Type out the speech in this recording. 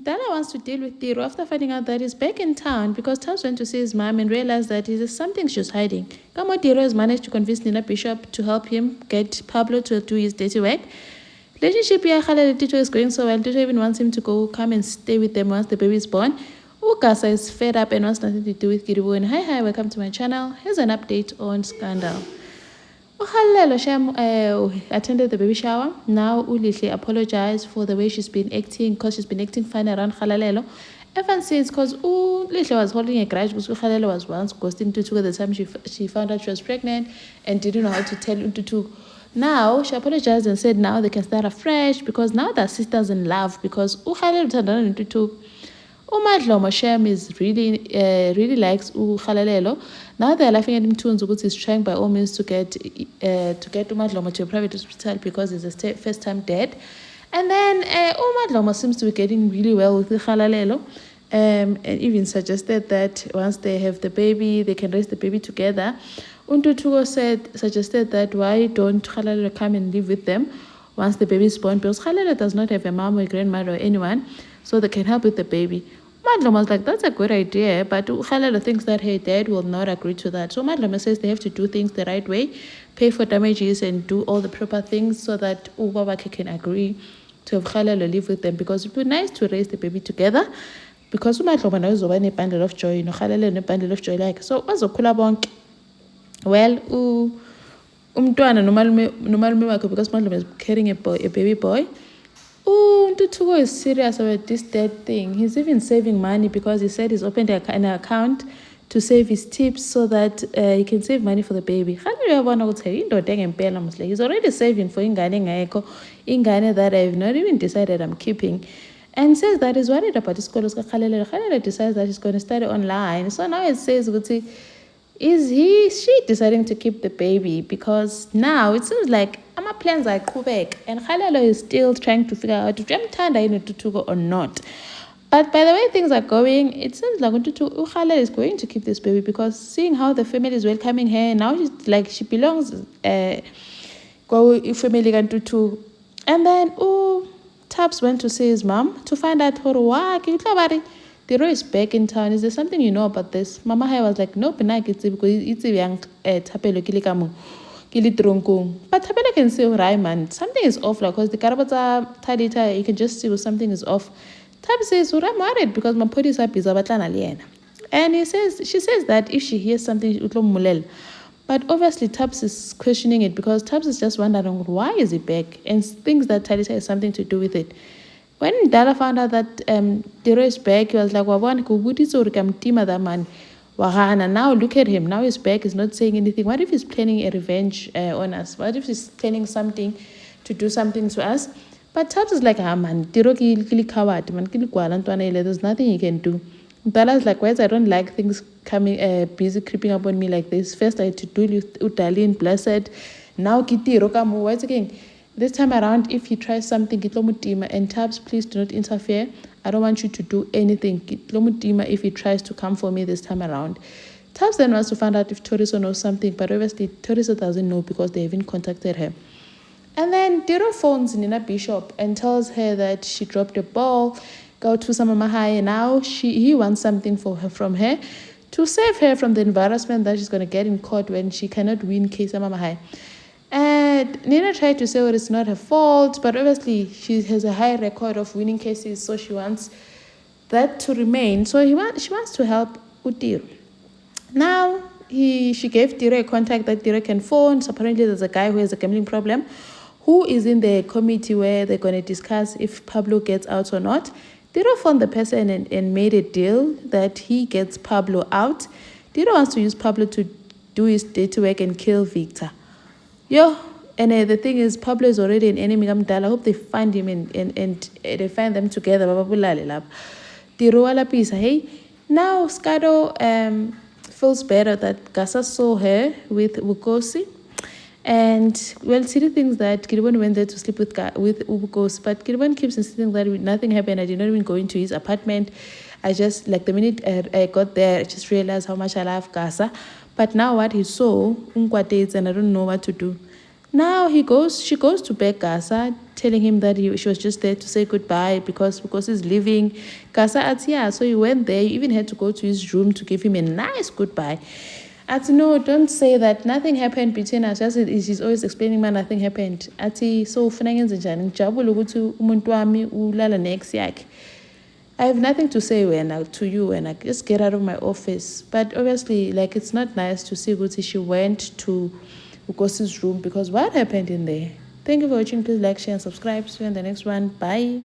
Mdala wants to deal with Tiro after finding out that he's back in town because Tubbs went to see his mom and realized that there's something she's hiding. Kamo Tiro has managed to convince Nina Bishop to help him get Pablo to do his dirty work. Relationship here, Khaled Tito is going so well. Tito even wants him to come and stay with them once the baby is born. Ukasa is fed up and wants nothing to do with Kiribu. And hi, welcome to my channel. Here's an update on Scandal. Uhalelo Sham attended the baby shower. Now Ulihle apologized for the way she's been acting because she's been acting fine around Khalalelo. Ever since, because Ulihle was holding a grudge because Khalalelo was once ghosting Tutu at the time she found out she was pregnant and didn't know how to tell Tutu. Now she apologized and said now they can start afresh because now they're sisters in love because Khalalelo turned Tutu. Umadlomo Shem is really likes Khalalelo. Now they're laughing at him too, and he's trying by all means to get Umadlomo to a private hospital because he's a first-time dad. And then Umadlomo seems to be getting really well with Khalalelo, and even suggested that once they have the baby, they can raise the baby together. Untutugo suggested that why don't Khalalelo come and live with them once the baby is born, because Khalalelo does not have a mom or a grandmother or anyone, so they can help with the baby. Madloma was like, that's a good idea, but Khalalelo thinks that her dad will not agree to that. So Madloma says they have to do things the right way, pay for damages and do all the proper things so that Ubabake can agree to have Khalalelo live with them, because it would be nice to raise the baby together, because Madloma knows a bundle of joy, Khalalelo a bundle of joy like. So wazokhula bonke. Well, umntwana nomalume wakhe, because Madloma is carrying a baby boy. Tutugo is serious about this dead thing. He's even saving money because he said he's opened an account to save his tips so that he can save money for the baby. He's already saving for ingane that I've not even decided I'm keeping. And says that he's worried about his school. Khalele decides that he's going to study online. So now it says, is she deciding to keep the baby? Because now it seems like ama plans are Quebec and Khalelo is still trying to figure out if I'm to go or not. But by the way things are going, it seems like Khalelo is going to keep this baby, because seeing how the family is welcoming her, now she's like she belongs family. And then Tubbs went to see his mom to find out Tiro is back in town. Is there something you know about this? Mama Hai was like, nope, because it's a young Tapelo Kilikamu. But Tapelo can say, right, man, something is off, like, because the Karabata Tadita, you can just see something is off. Tab says, I'm worried because my put is up is alien. And she says that if she hears something, mulel. But obviously Tubbs is questioning it, because Tubbs is just wondering why is he back, and thinks that Tadita has something to do with it. When Mdala found out that Tiro is back, he was like, now look at him. Now he's back. He's not saying anything. What if he's planning a revenge on us? What if he's planning something to do something to us? But Tubbs is like, man, Tiro coward, man, there's nothing he can do. Mdala is like, I don't like things coming, busy creeping up on me like this. First I had to do with Utalin, blessed. Now Tiro come, what's again? This time around, if he tries something, and Tubbs, please do not interfere. I don't want you to do anything. If he tries to come for me this time around. Tubbs then wants to find out if Toriso knows something, but obviously Toriso doesn't know because they haven't contacted her. And then Tiro phones Nina Bishop and tells her that she dropped a ball, go to Sama Mahai, and now he wants something from her to save her from the embarrassment that she's going to get in court when she cannot win case Sama Mahai. And Nina tried to say it's not her fault, but obviously she has a high record of winning cases, so she wants that to remain. So she wants to help Tiro. Now she gave Tiro a contact that Tiro can phone. So apparently there's a guy who has a gambling problem, who is in the committee where they're going to discuss if Pablo gets out or not. Tiro phoned the person and made a deal that he gets Pablo out. Tiro wants to use Pablo to do his dirty work and kill Victor. And the thing is, Pablo is already an enemy. I hope they find him and they find them together. Hey, now Scado feels better that Gasa saw her with Wukosi. And well, Siri thinks that Kirwan went there to sleep with Wukosi, but Kirwan keeps insisting that nothing happened. I did not even go into his apartment. I just, like, the minute I got there, I just realized how much I love Gasa. But now what he saw, and I don't know what to do. Now she goes to beg Gasa, telling him that she was just there to say goodbye because he's leaving. Gasa asks, yeah, so you went there, you even had to go to his room to give him a nice goodbye. Ati, no, don't say that. Nothing happened between us. Just she's always explaining, man, nothing happened. Ati, so ufuna ngenze njani? Ngijabule ukuthi umuntu wami ulala nex yakhe. I have nothing to say to you when I just get out of my office. But obviously, like, it's not nice to see Guti. She went to Ugosi's room because what happened in there? Thank you for watching. Please like, share, and subscribe. See you in the next one. Bye.